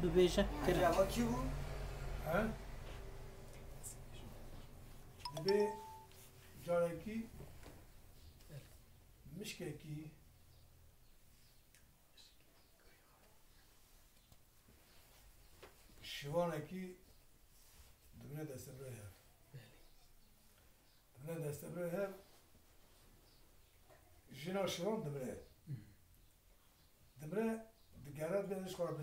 ببیشه کرد اما کی بود؟ دبی جارکی مشککی شوانکی دبنه دست برای هر دبنه دست برای هر جنا شوان دبره دبره دگرد بیادش خورا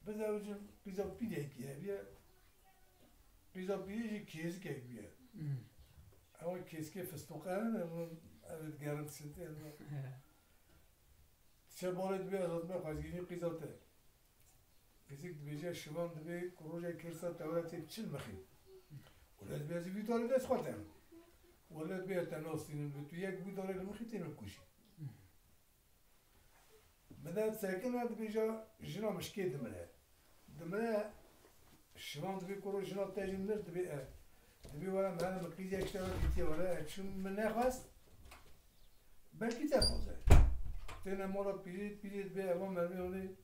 بزوجم پیزا پیده کیه بیه پیزا پیده کیز که بیه اما کیز که فستوقه نه من اوید گرد سنتی چه بالد بیه ازاد من خواهزگینی پیزا ته پیزی که بیجه شوان دبی کروجه کرسا تولتی چل مخیم ولد بیه زی بیداری دست خواتم ولد بیه تناستینم بی تو یک بیداری لمخی تینم کشی مدد ساكنة دبيجا جنا مشكي دمرة شوان دبي كورو جنا تاجي منر دبي ولا مهلا مكيزي اشتغل بيتي ولا شو من ناقص بلكي تاخذ تنا مرة بيجي دبي أمام مرمي هوني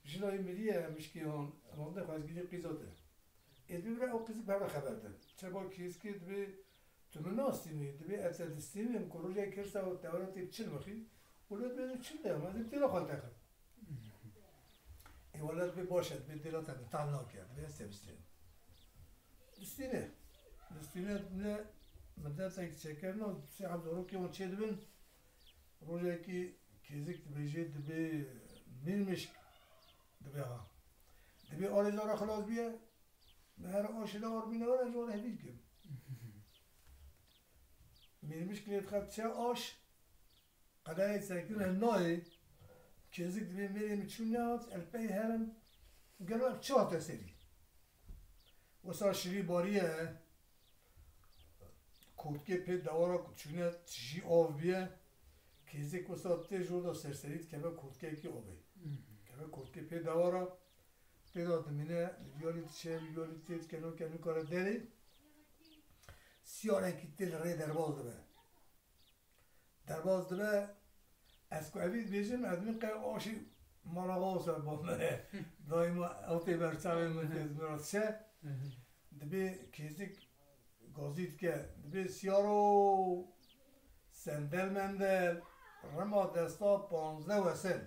جنا يمليه مشكي هون هون ده خلاص جدي قيزاته دبي ولا أو قيز بهذا خبر ده شباب كيس كي دبي تمناستيني دبي أتدستيني مكورو جاي كرسا وتورتي بتشل مخي ولد بيدو تشيله ما زلت له خالتك الولد بباشد بديله تبي تعلق يعني بس تبستين دستينه من مدرسة شكرنا ساعة دروكي ونشيد بن روجا كي كيزك تبيجي دبي مش دبيها دبي أريزارا خلاص بيه مهر آشنا أربينا ولا جون هديك مش كليت خد شيء آش قدای سرکن هنای که زیگ دوی میریم چونیات الپی هرم گلو چهار تا سری وسا شری باریه کودکی پی دوارا چونیات چی آب بیه که زیگ وسا تی جوردا سرسرید که به کودکی کی آبی که به کودکی پی دوارا پی داد منه یالی تید کنو کار داری سیاره کی تل ری درباز داره درباز داره از کوهید بیشتر از من که آشی مراقبه با من دائما آتی برچه من از چه دبی کیزیک گازید که دبی سیارو سندل مندل رما دستا 15 وسل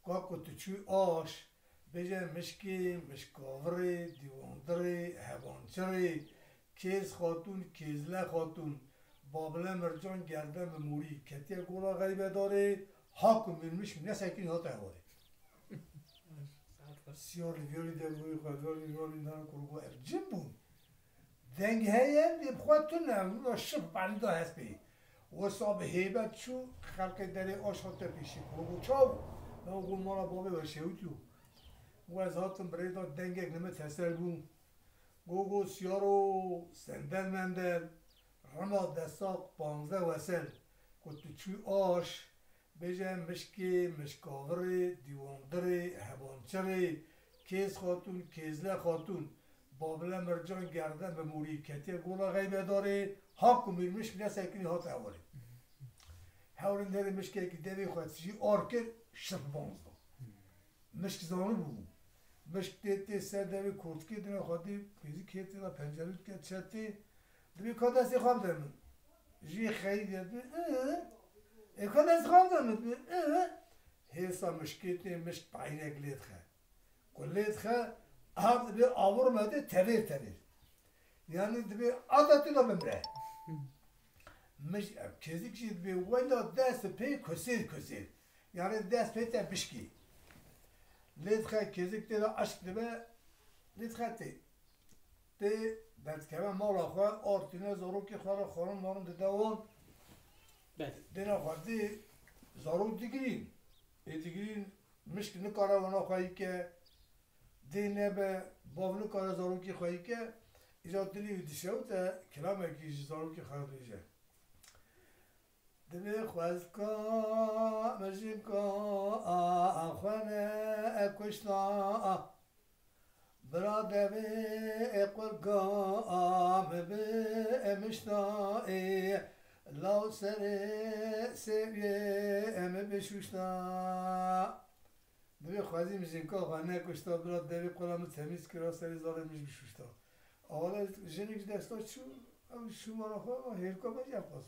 که کتچوی آش بیجه مشکاوری دیواندری هوانچری کیز خاتون کیزله خاتون بابله مرجان گردن موری کتی گولا غریبه داره حاکم میرمیش نه سکینی ها تهواره سیار لیوری دلوی خواهدوری لیوری دارن کرگو ارجم بون دنگ هیم دیم خواهدتون نمون شب بلی دا هست بی و صاحب هیبت شو خلق داره آشاته پیشی کرگو چاو نو گل مالا بابه برشه اوتیو و از هاتم برای دا دنگک نمه تسر بون گو سیارو سندل مندل رما دستاق 15 وسل کتچوی آش بیجه مشکاوری دیواندری هبانچری کیز خاتون کیزله خاتون بابله مرجان گردن به موری کتی گولا غیبه داره حاکم میرمش بینه سکنی ها تهواری هورین داره مشکه که دوی خواهد سجی آرکر شرف بانزده مشک زانو بود مشک دیتی سر دوی کورتکی دونه خواهدی پیزی کتی را پنجروت که چتی دبی کار دستی خواب دارم جی خیلی کار دستی خواب دارم هیسا مشکیتی مشک پایینک لید خواه کل لید خواه هم دبی آور مده تغییر یعنی دبی عادتی دا بمره مش کسی کشید دبی ویلا دست پی کسیر یعنی دست پی تا بشکی لید خواه کسی کتی دا عشق دبی لید خواه تی بعد که من مال آخواه آرتینه زاروکی خواه خورم مارم دوان دینا خواهدی زارو دیگرین مشک نکاره وانا خواهی که دینه به باو نکاره زاروکی خواهی که ایجاد دلی ویدیشه و تا کلام اکیش زاروکی خواه بیشه دبی خوزکا مجیکا آخوانه اکوشتا برادبی اقل قام بمشتائی لو سر سویه ام بشوشتا دبی خوازی میشین که خانه کشتا برات دوی قلم تمیز کرا سری زاره میش بشوشتا اولا جنیک دستا چو شما را خواه هیرکا بجا پاس